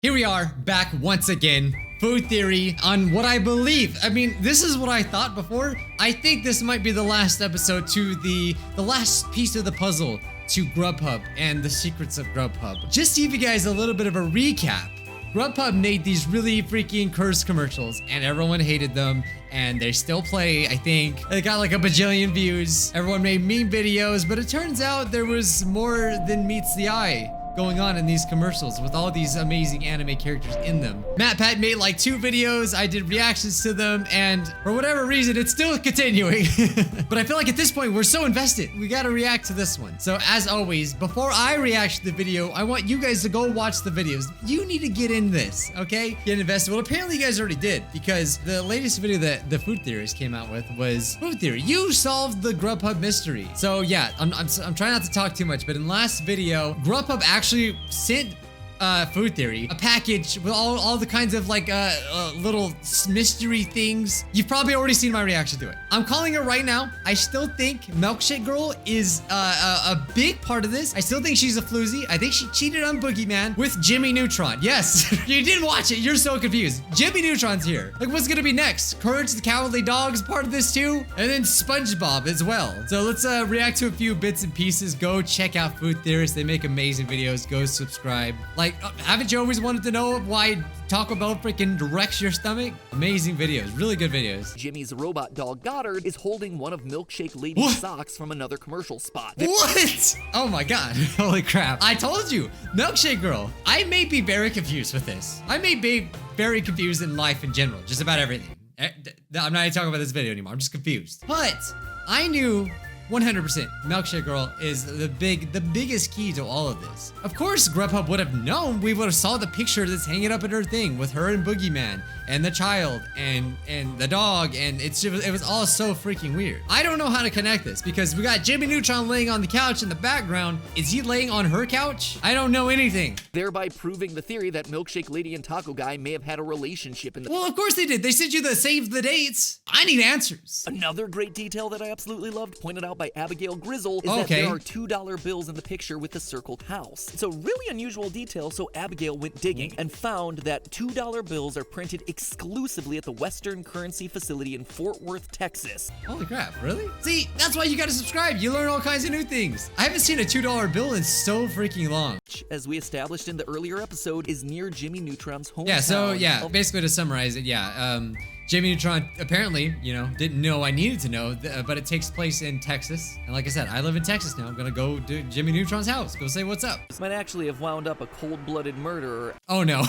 Here we are, back once again. Food theory on what I believe. I mean, this is what I thought before. I think this might be the last episode to the last piece of the puzzle to GrubHub and the secrets of GrubHub. Just to give you guys a little bit of a recap, GrubHub made these really freaking cursed commercials and everyone hated them, and they still play, I think. They got like a bajillion views. Everyone made meme videos, but it turns out there was more than meets the eye going on in these commercials with all these amazing anime characters in them. MatPat made like 2 videos, I did reactions to them, and for whatever reason, it's still continuing. But I feel like at this point, we're so invested, we gotta react to this one. So as always, before I react to the video, I want you guys to go watch the videos. You need to get in this, okay? Get invested. Well, apparently you guys already did, because the latest video that the food theorist came out with was Food Theory. You solved the GrubHub mystery. So yeah, I'm trying not to talk too much, but in last video, GrubHub actually sent Food Theory a package with all the kinds of like little mystery things. You've probably already seen my reaction to it. I'm calling it right now. I still think Milkshake Girl is a big part of this. I still think she's a floozy. I think she cheated on Boogeyman with Jimmy Neutron. Yes, you didn't watch it. You're so confused. Jimmy Neutron's here. Like, what's gonna be next? Courage the Cowardly Dog's part of this too, and then SpongeBob as well. So let's react to a few bits and pieces. Go check out Food Theorist. They make amazing videos. Go subscribe. Like, haven't you always wanted to know why Taco Bell freaking directs your stomach? Amazing videos, really good videos. Jimmy's robot dog Goddard is holding one of Milkshake Lady's socks from another commercial spot. What? Oh my god, holy crap. I told you, Milkshake Girl. I may be very confused with this. I may be very confused in life in general, just about everything. I'm not even talking about this video anymore, I'm just confused. But I knew 100% Milkshake Girl is the biggest key to all of this. Of course, GrubHub would have known. We would have saw the picture that's hanging up in her thing with her and Boogeyman and the child and the dog, and it was all so freaking weird. I don't know how to connect this because we got Jimmy Neutron laying on the couch in the background. Is he laying on her couch? I don't know anything. Thereby proving the theory that Milkshake Lady and Taco Guy may have had a relationship in the— Well, of course they did. They sent you the save the dates. I need answers. Another great detail that I absolutely loved, pointed out by Abigail Grizzle, is that there are $2 bills in the picture with the circled house. It's a really unusual detail, so Abigail went digging and found that $2 bills are printed exclusively at the Western Currency Facility in Fort Worth, Texas. Holy crap, really? See, that's why you gotta subscribe. You learn all kinds of new things. I haven't seen a $2 bill in so freaking long. As we established in the earlier episode, is near Jimmy Neutron's hometown. Yeah, so yeah, basically to summarize it, Jimmy Neutron apparently, didn't know I needed to know, but it takes place in Texas. And like I said, I live in Texas now. I'm gonna go to Jimmy Neutron's house, go say what's up. This might actually have wound up a cold-blooded murderer. Oh no,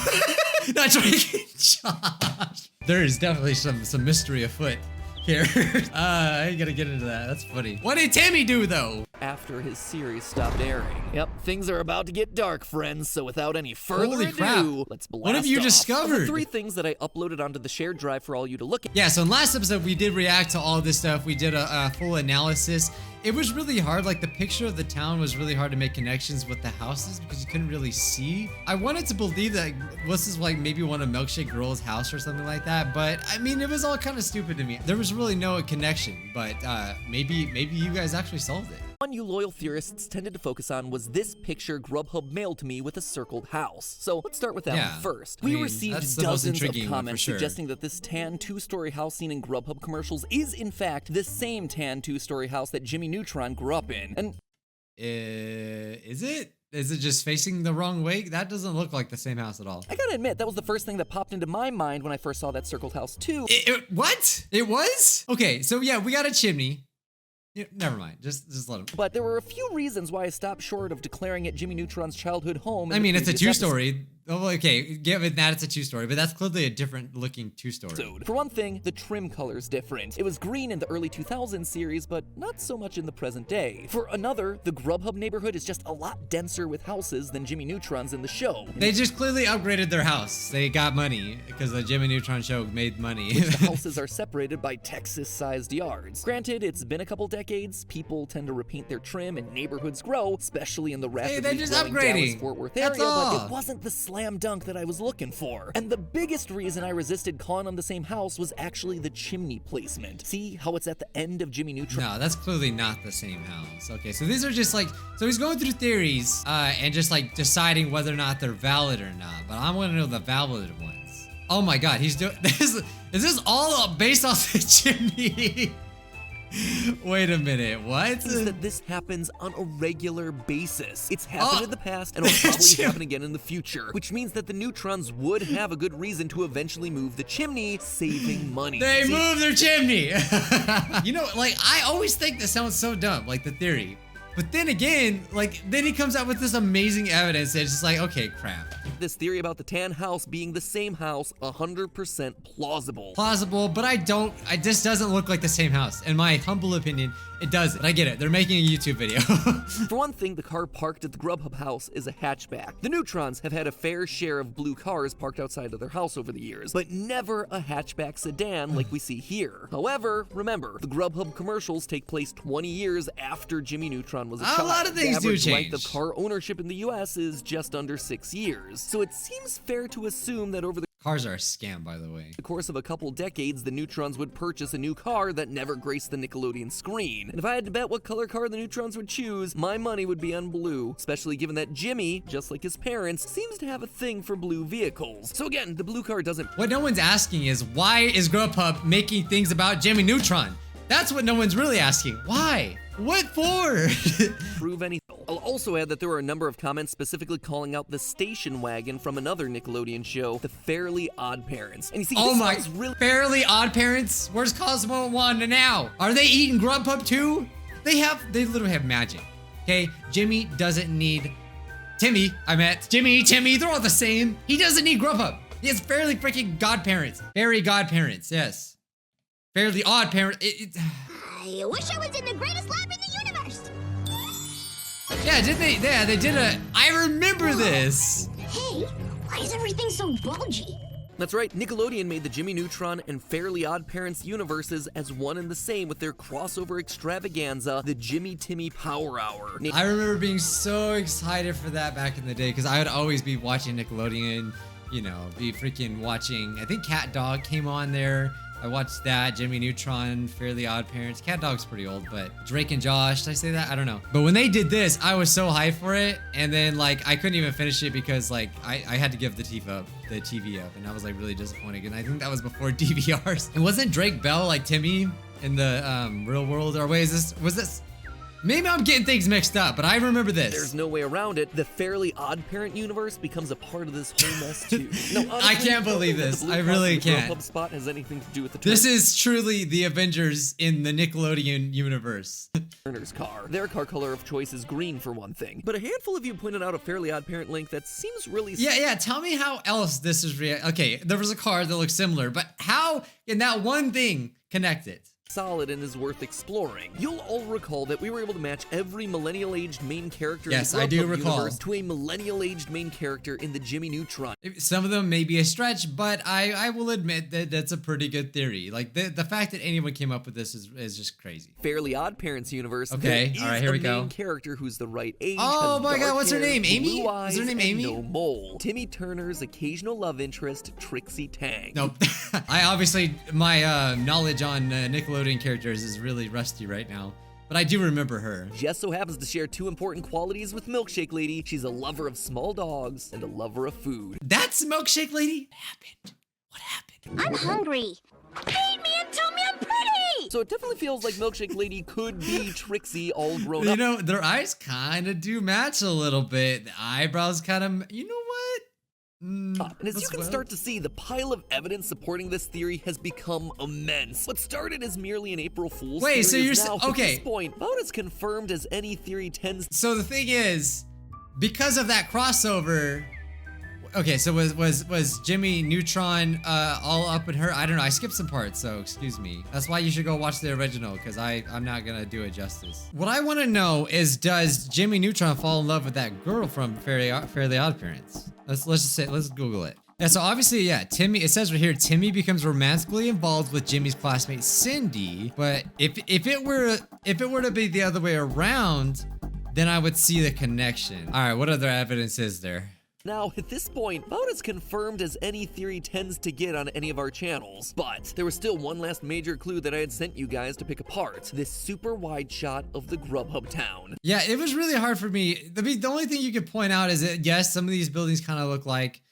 not drinking, Josh. There is definitely some mystery afoot here. I ain't gonna get into that. That's funny. What did Timmy do though? After his series stopped airing. Yep, things are about to get dark, friends, so without any further ado, let's blast What have you off. discovered? Of the 3 things that I uploaded onto the shared drive for all you to look at. Yeah, so in last episode, we did react to all this stuff. We did a full analysis. It was really hard. Like, the picture of the town was really hard to make connections with the houses because you couldn't really see. I wanted to believe that this is like maybe one of Milkshake Girl's house or something like that, but I mean, it was all kind of stupid to me. There was really no connection, but maybe you guys actually solved it. One you loyal theorists tended to focus on was this picture GrubHub mailed to me with a circled house. So let's start with that one first. We received dozens of comments suggesting that this tan 2-story house seen in GrubHub commercials is in fact the same tan 2-story house that Jimmy Neutron grew up in. And is it? Is it just facing the wrong way? That doesn't look like the same house at all. I gotta admit, that was the first thing that popped into my mind when I first saw that circled house too. What? It was? Okay, so yeah, we got a chimney. Yeah, never mind. Just let him. But there were a few reasons why I stopped short of declaring it Jimmy Neutron's childhood home. I mean, it's a 2-story. Oh, okay, given that it's a 2-story, but that's clearly a different looking 2-story. For one thing, the trim color's different. It was green in the early 2000s series, but not so much in the present day. For another, the GrubHub neighborhood is just a lot denser with houses than Jimmy Neutron's in the show. They just clearly upgraded their house. They got money because the Jimmy Neutron show made money. The houses are separated by Texas-sized yards. Granted, it's been a couple decades. People tend to repaint their trim and neighborhoods grow, especially in the rapidly growing Dallas-Fort Worth area, but it wasn't the slam dunk that I was looking for. And the biggest reason I resisted calling them the same house was actually the chimney placement. See how it's at the end of Jimmy Neutron? No, that's clearly not the same house. Okay, so these are just like, so he's going through theories and just like deciding whether or not they're valid or not. But I want to know the valid ones. Oh my God, he's doing this. Is this all based off the chimney? Wait a minute, what? Is that this happens on a regular basis. It's happened in the past and will probably happen again in the future, which means that the neutrons would have a good reason to eventually move the chimney, saving money. They move their chimney! You know, like, I always think this sounds so dumb, like the theory. But then again, like, then he comes out with this amazing evidence and it's just like, okay, crap. This theory about the tan house being the same house, 100% plausible. Plausible, but it just doesn't look like the same house. In my humble opinion, it doesn't. I get it. They're making a YouTube video. For one thing, the car parked at the GrubHub house is a hatchback. The Neutrons have had a fair share of blue cars parked outside of their house over the years, but never a hatchback sedan like we see here. However, remember, the GrubHub commercials take place 20 years after Jimmy Neutron was a child. A lot of things do change. The average length of car ownership in the US is just under 6 years. So it seems fair to assume that over the cars are a scam, by the way. the course of a couple decades, the Neutrons would purchase a new car that never graced the Nickelodeon screen. And if I had to bet what color car the Neutrons would choose, my money would be on blue, especially given that Jimmy, just like his parents, seems to have a thing for blue vehicles. So again, the blue car doesn't... What no one's asking is, why is GrubHub making things about Jimmy Neutron? That's what no one's really asking. Why? What for? prove anything. I'll also add that there were a number of comments specifically calling out the station wagon from another Nickelodeon show, The Fairly Odd Parents. And you see, oh my, really Fairly Odd Parents? Where's Cosmo and Wanda now? Are they eating GrubHub too? They literally have magic. Okay, Jimmy doesn't need Timmy, they're all the same. He doesn't need GrubHub. He has fairly freaking godparents. Fairy godparents, yes. Fairly Odd Parents. I wish I was in the greatest lab in the universe. Yeah, didn't they? Yeah, they did I remember this. Hey, why is everything so bulgy? That's right, Nickelodeon made the Jimmy Neutron and Fairly Odd Parents universes as one and the same with their crossover extravaganza, the Jimmy Timmy Power Hour. I remember being so excited for that back in the day because I would always be watching Nickelodeon, you know, be freaking watching, I think Cat Dog came on there. I watched that, Jimmy Neutron, Fairly Odd Parents. Cat Dog's pretty old, but Drake and Josh, did I say that? I don't know. But when they did this, I was so hyped for it, and then like I couldn't even finish it because like I had to give the TV up, and I was like really disappointed. And I think that was before DVRs. And wasn't Drake Bell like Timmy in the real world? Or wait, was this? Maybe I'm getting things mixed up, but I remember this. There's no way around it. The Fairly Odd Parent universe becomes a part of this whole mess too. No, honestly, I can't believe this. I really can't. The spot has anything to do with the This is truly the Avengers in the Nickelodeon universe. Turner's car. Their car color of choice is green for one thing. But a handful of you pointed out a Fairly Odd Parent link that seems really... Yeah, tell me how else this is real. Okay, there was a car that looked similar, but how can that one thing connect it? Solid and is worth exploring. You'll all recall that we were able to match every millennial-aged main character in the GrubHub universe to a millennial-aged main character in the Jimmy Neutron. Some of them may be a stretch, but I will admit that that's a pretty good theory. Like the fact that anyone came up with this is just crazy. Fairly Odd Parents universe. Okay, all right, here we go. Main character who's the right age. Oh my God, what's her name? Amy? Is her name Amy? No mole. Timmy Turner's occasional love interest, Trixie Tang. Nope. I obviously my knowledge on Nickelodeon characters is really rusty right now, but I do remember her. Just so happens to share two important qualities with Milkshake Lady. She's a lover of small dogs and a lover of food. That's Milkshake Lady? What happened? I'm hungry. Feed me and tell me I'm pretty! So it definitely feels like Milkshake Lady could be Trixie all grown up. You know, their eyes kind of do match a little bit. The eyebrows kind of, you know what? And as you can start to see, the pile of evidence supporting this theory has become immense. What started as merely an April Fool's theory so you're is now, okay. at this point, about as confirmed as any theory tends. So the thing is, because of that crossover, okay, so was Jimmy Neutron all up in her? I don't know. I skipped some parts, so excuse me. That's why you should go watch the original, because I'm not gonna do it justice. What I want to know is, does Jimmy Neutron fall in love with that girl from Fairly Odd Parents? Let's Google it. Yeah, so obviously, yeah, Timmy, it says right here, Timmy becomes romantically involved with Jimmy's classmate Cindy. But if it were to be the other way around, then I would see the connection. All right, what other evidence is there? Now, at this point, about as confirmed as any theory tends to get on any of our channels. But there was still one last major clue that I had sent you guys to pick apart. This super wide shot of the GrubHub town. Yeah, it was really hard for me. The only thing you could point out is that, yes, some of these buildings kind of look like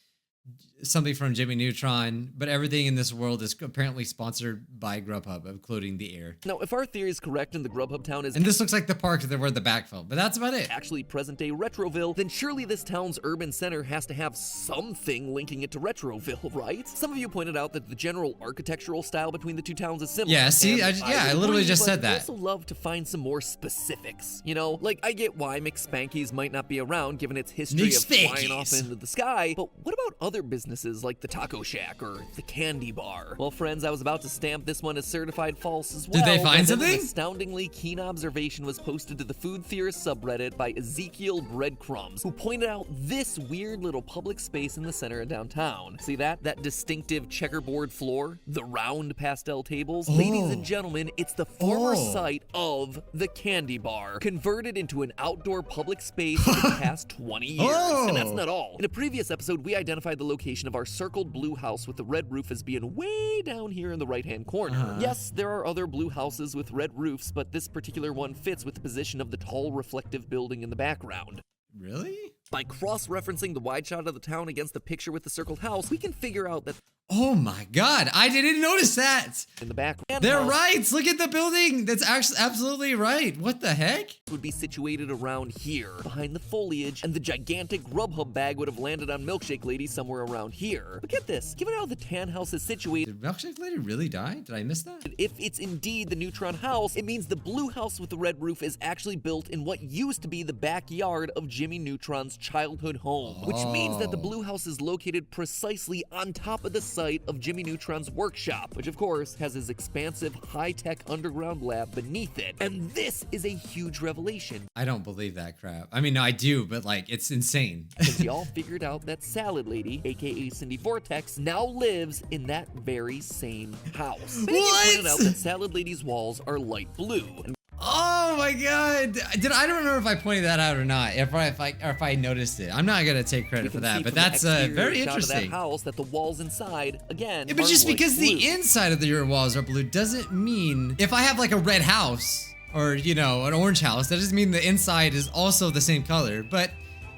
something from Jimmy Neutron, but everything in this world is apparently sponsored by GrubHub, including the air. Now, if our theory is correct and the GrubHub town is— and this looks like the park that where the backfill, but that's about it. —actually present-day Retroville, then surely this town's urban center has to have something linking it to Retroville, right? Some of you pointed out that the general architectural style between the two towns is similar. Yeah, see, I literally just said that. I also love to find some more specifics, you know? Like, I get why McSpanky's might not be around given its history of flying off into the sky, but what about other businesses like the Taco Shack or the Candy Bar? Well, friends, I was about to stamp this one as certified false as well. Did they find something? An astoundingly keen observation was posted to the Food Theorist subreddit by Ezekiel Breadcrumbs, who pointed out this weird little public space in the center of downtown. See that? That distinctive checkerboard floor? The round pastel tables? Oh. Ladies and gentlemen, it's the former site of the Candy Bar, converted into an outdoor public space for the past 20 years. And that's not all. In a previous episode, we identified the location of our circled blue house with the red roof as being way down here in the right-hand corner. Yes, there are other blue houses with red roofs, but this particular one fits with the position of the tall reflective building in the background. Really? By cross-referencing the wide shot of the town against the picture with the circled house, we can figure out that— oh my God, I didn't notice that. In the background, they're right. Look at the building. That's actually absolutely right. What the heck? Would be situated around here, behind the foliage, and the gigantic GrubHub bag would have landed on Milkshake Lady somewhere around here. But get this, given how the tan house is situated— did Milkshake Lady really die? Did I miss that? If it's indeed the Neutron house, it means the blue house with the red roof is actually built in what used to be the backyard of Jimmy Neutron's childhood home, which means that the blue house is located precisely on top of the site of Jimmy Neutron's workshop, which of course has his expansive high-tech underground lab beneath it. And this is a huge revelation. I don't believe that crap. I mean, no, I do, but like, it's insane. Because y'all figured out that Salad Lady, aka Cindy Vortex, now lives in that very same house. Many of you pointed out that Salad Lady's walls are light blue. Oh my God! I don't remember if I pointed that out or not. If I noticed it, I'm not gonna take credit for that. But that's very interesting. That house, that the walls inside again. Yeah, but just because the inside of your walls are blue doesn't mean if I have like a red house or an orange house, that doesn't mean the inside is also the same color. But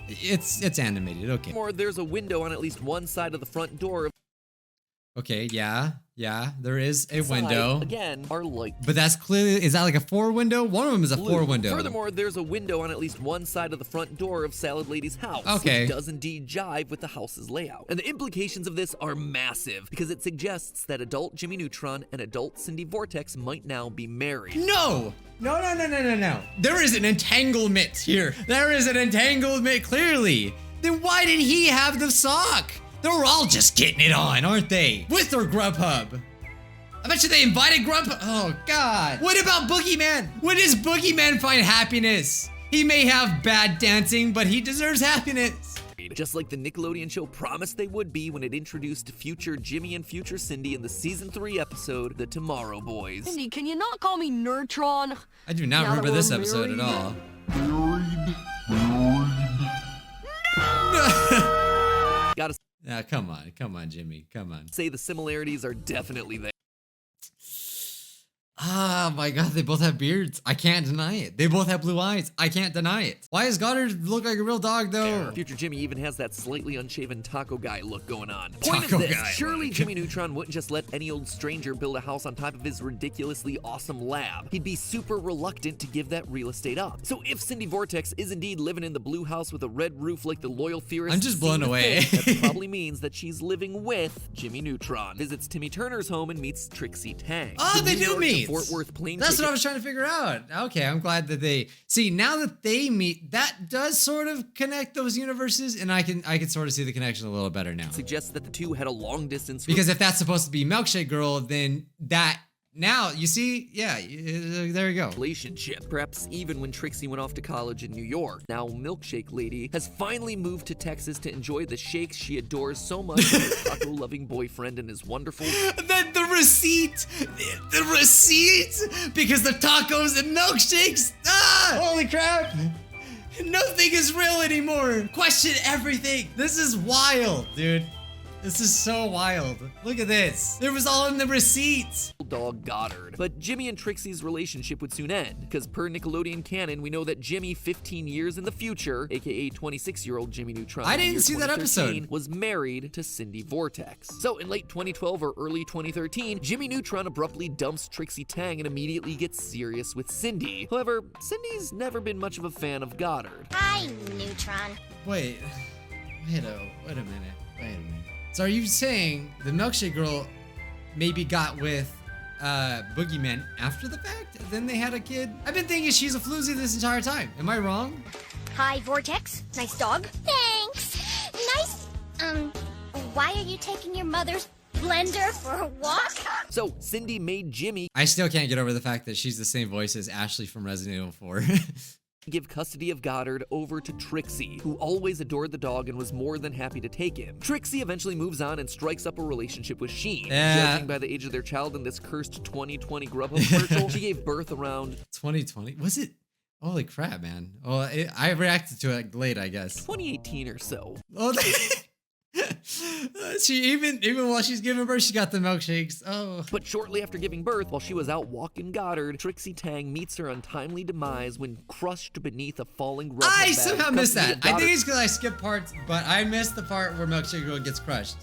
it's animated. Okay. Or there's a window on at least one side of the front door. Okay, yeah, there is a window. Again, are light. But that's clearly, is that like a 4 window? One of them is a 4 window. Furthermore, there's a window on at least one side of the front door of Salad Lady's house. Okay. Which does indeed jive with the house's layout. And the implications of this are massive, because it suggests that adult Jimmy Neutron and adult Cindy Vortex might now be married. No! No. There is an entanglement here. There is an entanglement, clearly. Then why did he have the sock? They're all just getting it on, aren't they? With their GrubHub. I bet you they invited GrubHub. Oh, God. What about Boogeyman? When does Boogeyman find happiness? He may have bad dancing, but he deserves happiness. Just like the Nickelodeon show promised they would be when it introduced future Jimmy and future Cindy in the season 3 episode, The Tomorrow Boys. Cindy, can you not call me Nerdtron? I do not remember this episode at all. Gotta come on, Jimmy, come on. Say the similarities are definitely there. Ah, my God, they both have beards. I can't deny it. They both have blue eyes. I can't deny it. Why does Goddard look like a real dog, though? Future Jimmy even has that slightly unshaven taco guy look going on. Point is this, surely Jimmy Neutron wouldn't just let any old stranger build a house on top of his ridiculously awesome lab. He'd be super reluctant to give that real estate up. So if Cindy Vortex is indeed living in the blue house with a red roof like the loyal theorist, I'm just blown away. That probably means that she's living with Jimmy Neutron. Visits Timmy Turner's home and meets Trixie Tang. Oh, they do meet. Fort Worth plane That's ticket. what I was trying to figure out. Okay, I'm glad that they see now that they meet. That does sort of connect those universes, and I can sort of see the connection a little better now. Suggests that the two had a long distance. Because if that's supposed to be Milkshake Girl, then that. Now, you see, yeah, there you go. Relationship. Perhaps even when Trixie went off to college in New York. Now, Milkshake Lady has finally moved to Texas to enjoy the shakes she adores so much with her taco-loving boyfriend and his wonderful... The receipt! The receipt! Because the tacos and milkshakes! Ah! Holy crap! Nothing is real anymore. Question everything. This is wild, dude. This is so wild. Look at this. It was all in the receipts. Dog Goddard. But Jimmy and Trixie's relationship would soon end, because per Nickelodeon canon, we know that Jimmy, 15 years in the future, aka 26-year-old Jimmy Neutron, I didn't see that episode, was married to Cindy Vortex. So in late 2012 or early 2013, Jimmy Neutron abruptly dumps Trixie Tang and immediately gets serious with Cindy. However, Cindy's never been much of a fan of Goddard. Hi, Neutron. Wait a minute. So are you saying the milkshake girl maybe got with Boogeyman after the fact? Then they had a kid? I've been thinking she's a floozy this entire time. Am I wrong? Hi, Vortex. Nice dog. Thanks. Nice. Why are you taking your mother's blender for a walk? So Cindy made Jimmy. I still can't get over the fact that she's the same voice as Ashley from Resident Evil 4. Give custody of Goddard over to Trixie, who always adored the dog and was more than happy to take him. Trixie eventually moves on and strikes up a relationship with Sheen. Judging by the age of their child in this cursed 2020 GrubHub commercial, she gave birth around 2020? Was it? Holy crap, man. Well, I reacted to it late, I guess. 2018 or so. Oh, she even while she's giving birth, she got the milkshakes. Oh. But shortly after giving birth, while she was out walking Goddard, Trixie Tang meets her untimely demise when crushed beneath a falling rubber bag. I somehow missed that. I think it's because I skipped parts, but I missed the part where Milkshake Girl gets crushed.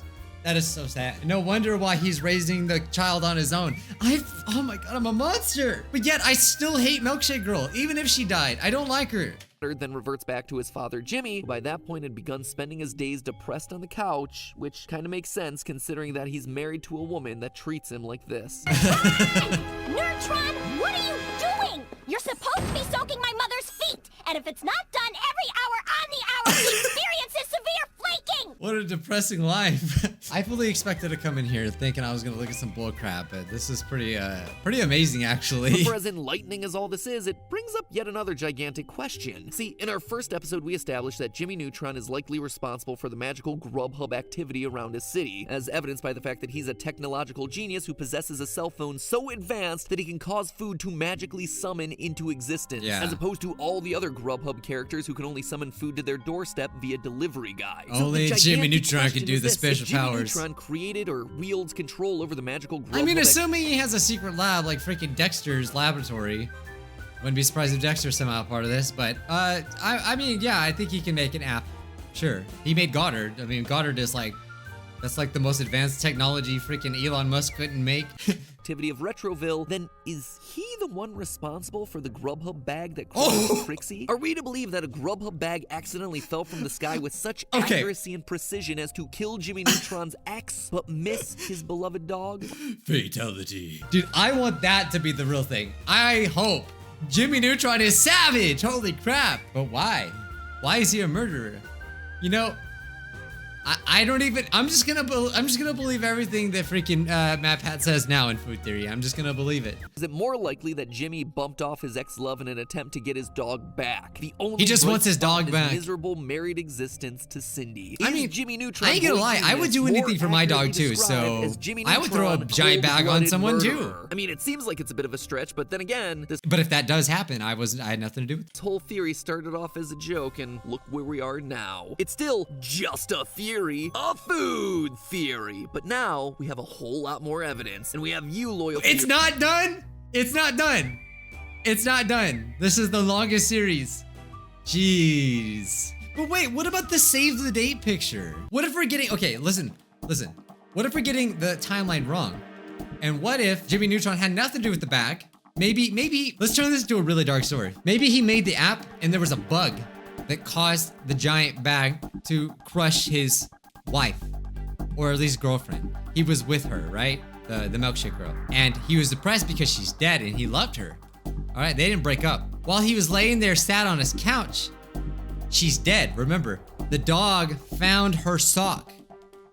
That is so sad. No wonder why he's raising the child on his own. Oh my god, I'm a monster. But yet I still hate Milkshake Girl, even if she died. I don't like her. Then reverts back to his father Jimmy, who by that point had begun spending his days depressed on the couch, which kind of makes sense considering that he's married to a woman that treats him like this. Neutron, what are you doing? You're supposed to be soaking my mother's feet, and if it's not done every hour on the hour, the experience is severe flaking. What a depressing life. I fully expected to come in here thinking I was gonna look at some bull crap, but this is pretty amazing actually. But for as enlightening as all this is, it brings up yet another gigantic question. See, in our first episode, we established that Jimmy Neutron is likely responsible for the magical GrubHub activity around his city, as evidenced by the fact that he's a technological genius who possesses a cell phone so advanced that he can cause food to magically summon into existence, as opposed to all the other GrubHub characters who can only summon food to their doorstep via delivery guy. Only Jimmy Neutron can do the special powers. Jimmy Neutron created or wields control over the magical GrubHub. I mean, assuming he has a secret lab like freaking Dexter's laboratory. Wouldn't be surprised if Dexter's somehow part of this, but I mean, yeah, I think he can make an app. Sure, he made Goddard. I mean, Goddard is like, that's like the most advanced technology freaking Elon Musk couldn't make. Activity of Retroville, then is he the one responsible for the GrubHub bag that crushed Trixie? Are we to believe that a GrubHub bag accidentally fell from the sky with such accuracy and precision as to kill Jimmy Neutron's ex, but miss his beloved dog? Fatality. Dude, I want that to be the real thing. I hope Jimmy Neutron is savage. Holy crap. But why? Why is he a murderer? You know, I don't even. I'm just gonna believe everything that freaking Matt Pat says now in Food Theory. I'm just gonna believe it. Is it more likely that Jimmy bumped off his ex-love in an attempt to get his dog back? He just wants his dog back. Miserable married existence to Cindy. I mean, Jimmy Neutron, I ain't gonna lie. I would do anything for my dog too. So I would throw a giant bag on someone too. I mean, it seems like it's a bit of a stretch, but then again, but if that does happen, I had nothing to do with it. This whole theory started off as a joke, and look where we are now. It's still just a theory, a food theory, but now we have a whole lot more evidence, and we have you loyal. It's not done. It's not done. It's not done. This is the longest series. Jeez. But wait, what about the save the date picture? What if we're getting, okay, listen. What if we're getting the timeline wrong? And what if Jimmy Neutron had nothing to do with the bag? Maybe, let's turn this into a really dark story. Maybe he made the app and there was a bug that caused the giant bag to crush his wife, or at least girlfriend. He was with her, right? The milkshake girl. And he was depressed because she's dead and he loved her. All right, they didn't break up. While he was laying there sad on his couch, she's dead, remember? The dog found her sock.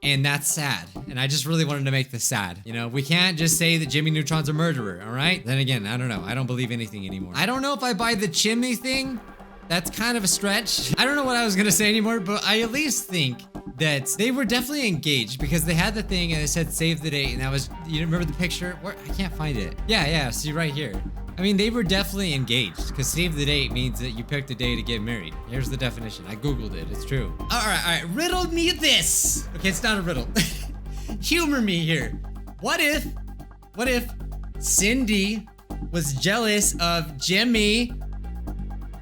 And that's sad. And I just really wanted to make this sad. You know, we can't just say that Jimmy Neutron's a murderer, all right? Then again, I don't know. I don't believe anything anymore. I don't know if I buy the chimney thing. That's kind of a stretch. I don't know what I was gonna say anymore, but I at least think that they were definitely engaged because they had the thing and it said save the date, and that was, you remember the picture? Where, I can't find it. Yeah, see right here. I mean, they were definitely engaged, because save the date means that you picked a day to get married. Here's the definition. I Googled it. It's true. All right. Riddle me this. Okay, it's not a riddle. Humor me here. What if Cindy was jealous of Jimmy,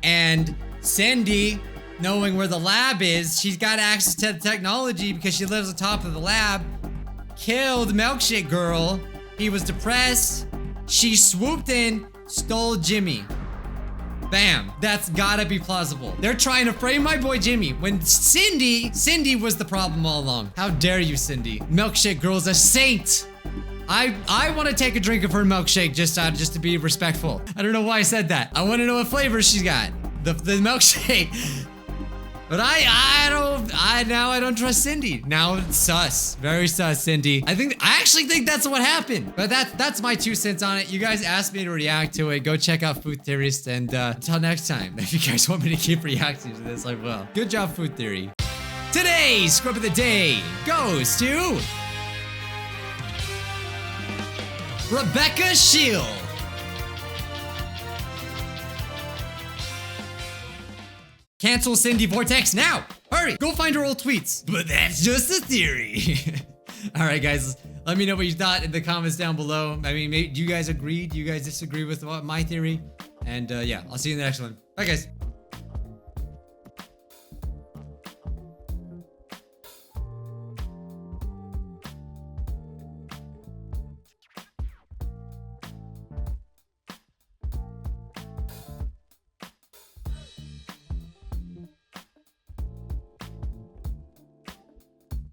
and Cindy, knowing where the lab is, she's got access to the technology because she lives on top of the lab, killed Milkshake Girl. He was depressed. She swooped in, stole Jimmy. Bam. That's gotta be plausible. They're trying to frame my boy Jimmy when Cindy was the problem all along. How dare you, Cindy? Milkshake Girl's a saint. I want to take a drink of her milkshake just to be respectful. I don't know why I said that. I want to know what flavor she's got. The milkshake. But I don't trust Cindy. Now it's sus. Very sus, Cindy. I actually think that's what happened. But that's my 2 cents on it. You guys asked me to react to it. Go check out Food Theorist, and until next time, if you guys want me to keep reacting to this, I will. Good job, Food Theory. Today's Scrub of the Day goes to Rebecca Shield. Cancel Cindy Vortex now! Hurry! Go find her old tweets. But that's just a theory. Alright guys, let me know what you thought in the comments down below. I mean, do you guys agree? Do you guys disagree with my theory? And yeah, I'll see you in the next one. Bye guys.